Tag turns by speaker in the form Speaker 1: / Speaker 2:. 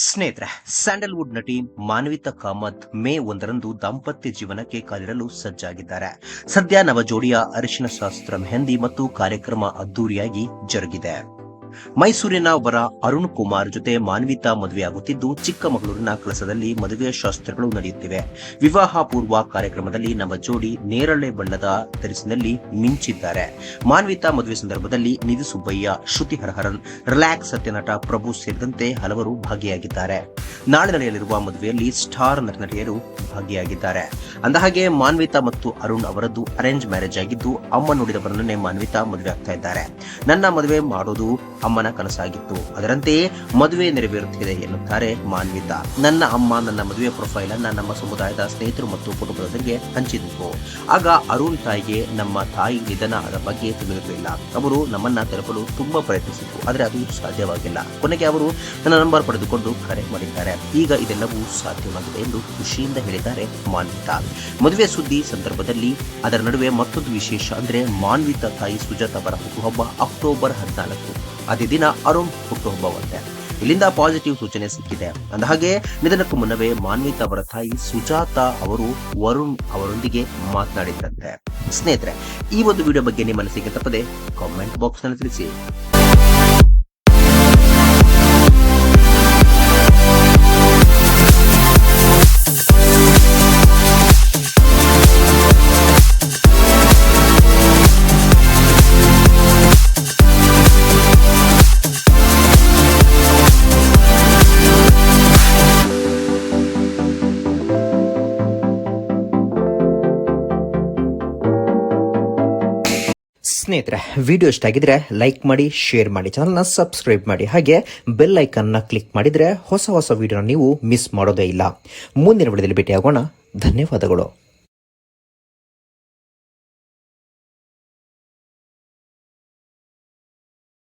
Speaker 1: ಸ್ನೇಹಿತರೆ, ಸ್ಯಾಂಡಲ್ವುಡ್ ನಟಿ ಮಾನ್ವಿತಾ ಕಾಮತ್ ಮೇ 1ರಂದು ದಾಂಪತ್ಯ ಜೀವನಕ್ಕೆ ಕಾಲಿಡಲು ಸಜ್ಜಾಗಿದ್ದಾರೆ. ಸದ್ಯ ನವ ಜೋಡಿಯ ಅರಿಶಿನ ಶಾಸ್ತ್ರ ಮೆಹಂದಿ ಮತ್ತು ಕಾರ್ಯಕ್ರಮ ಅದ್ದೂರಿಯಾಗಿ ಜರುಗಿದೆ. ಮೈಸೂರಿನ ವರ ಅರುಣ್ ಕುಮಾರ್ ಜೊತೆ ಮಾನ್ವಿತಾ ಮದುವೆಯಾಗುತ್ತಿದ್ದು, ಚಿಕ್ಕಮಗಳೂರಿನ ಕಳಸದಲ್ಲಿ ಮದುವೆ ಶಾಸ್ತ್ರಗಳು ನಡೆಯುತ್ತಿವೆ. ವಿವಾಹ ಪೂರ್ವ ಕಾರ್ಯಕ್ರಮದಲ್ಲಿ ನವ ಜೋಡಿ ನೇರಳೆ ಬಣ್ಣದ ಧರಿಸಿನಲ್ಲಿ ಮಿಂಚಿದ್ದಾರೆ. ಮಾನ್ವಿತಾ ಮದುವೆ ಸಂದರ್ಭದಲ್ಲಿ ನಿಧಿ ಸುಬ್ಬಯ್ಯ, ಶ್ರುತಿ ಹರಹರನ್, ರಿಲ್ಯಾಕ್ಸ್ ಸತ್ಯನಟ ಪ್ರಭು ಸೇರಿದಂತೆ ಹಲವರು ಭಾಗಿಯಾಗಿದ್ದಾರೆ. ನಾಳೆ ನಡೆಯಲಿರುವ ಮದುವೆಯಲ್ಲಿ ಸ್ಟಾರ್ ನಟನಟಿಯರು ಭಾಗಿಯಾಗಿದ್ದಾರೆ. ಅಂದಹಾಗೆ ಮಾನ್ವಿತಾ ಮತ್ತು ಅರುಣ್ ಅವರದ್ದು ಅರೇಂಜ್ ಮ್ಯಾರೇಜ್ ಆಗಿದ್ದು, ಅಮ್ಮ ನುಡಿದ ಬರಲನ್ನೇ ಮಾನ್ವಿತಾ ಮದುವೆ ಆಗ್ತಾ ಇದ್ದಾರೆ. ನನ್ನ ಮದುವೆ ಮಾಡೋದು ಅಮ್ಮನ ಕನಸಾಗಿತ್ತು, ಅದರಂತೆಯೇ ಮದುವೆ ನೆರವೇರುತ್ತಿದೆ ಎನ್ನುತ್ತಾರೆ ಮಾನ್ವಿತಾ. ನನ್ನ ಅಮ್ಮ ನನ್ನ ಮದುವೆ ಪ್ರೊಫೈಲ್ ಅನ್ನ ನಮ್ಮ ಸಮುದಾಯದ ಸ್ನೇಹಿತರು ಮತ್ತು ಕುಟುಂಬದವರಿಗೆ ಹಂಚಿದ್ರು. ಆಗ ಅರುಣ್ ತಾಯಿಗೆ ನಮ್ಮ ತಾಯಿ ನಿಧನ ಆದ ಬಗ್ಗೆ ತಿಳಿದಿರಲಿಲ್ಲ. ಅವರು ನಮ್ಮನ್ನ ತಲುಪಲು ತುಂಬಾ ಪ್ರಯತ್ನಿಸಿದ್ರು, ಆದರೆ ಅದು ಸಾಧ್ಯವಾಗಿಲ್ಲ. ಕೊನೆಗೆ ಅವರು ನನ್ನ ನಂಬರ್ ಪಡೆದುಕೊಂಡು ಕರೆ ಮಾಡಿದ್ದಾರೆ. ಈಗ ಇದೆಲ್ಲವೂ ಸಾಧ್ಯವಾಗಿದೆ ಎಂದು ಖುಷಿಯಿಂದ ಹೇಳಿದ್ದಾರೆ ಮಾನ್ವಿತಾ. ಮದುವೆ ಸುದ್ದಿ ಸಂದರ್ಭದಲ್ಲಿ ಅದರ ನಡುವೆ ಮತ್ತೊಂದು ವಿಶೇಷ ಅಂದ್ರೆ ಮಾನ್ವಿತಾ ತಾಯಿ ಸುಜಾತ ಅವರ ಹುಟ್ಟುಹಬ್ಬ ಅಕ್ಟೋಬರ್ 14. ಅದೇ ದಿನ ಅರುಣ್ ಹುಟ್ಟುಹಬ್ಬವಂತೆ. ಇಲ್ಲಿಂದ ಪಾಸಿಟಿವ್ ಸೂಚನೆ ಸಿಕ್ಕಿದೆ. ಅಂದಹಾಗೆ ನಿಧನಕ್ಕೂ ಮುನ್ನವೇ ಮಾನ್ವಿತಾ ಅವರ ತಾಯಿ ಸುಜಾತ ಅವರು ವರುಣ್ ಅವರೊಂದಿಗೆ ಮಾತನಾಡಿದ್ರಂತೆ. ಸ್ನೇಹಿತರೆ, ಈ ಒಂದು ವಿಡಿಯೋ ಬಗ್ಗೆ ನಿಮ್ಮ ಮನಸ್ಸಿಗೆ ತಪ್ಪದೆ ಕಾಮೆಂಟ್ ಬಾಕ್ಸ್ ನಲ್ಲಿ ತಿಳಿಸಿ. ಸ್ನೇಹಿತರೆ, ವಿಡಿಯೋ ಇಷ್ಟ ಆಗಿದ್ರೆ ಲೈಕ್ ಮಾಡಿ, ಶೇರ್ ಮಾಡಿ, ಚಾನಲ್ನ ಸಬ್ಸ್ಕ್ರೈಬ್ ಮಾಡಿ, ಹಾಗೆ ಬೆಲ್ ಐಕನ್ನ ಕ್ಲಿಕ್ ಮಾಡಿದ್ರೆ ಹೊಸ ವಿಡಿಯೋನ ನೀವು ಮಿಸ್ ಮಾಡೋದೇ ಇಲ್ಲ. ಮುಂದಿನ ವಿಡಿಯೋದಲ್ಲಿ ಭೇಟಿಯಾಗೋಣ. ಧನ್ಯವಾದಗಳು.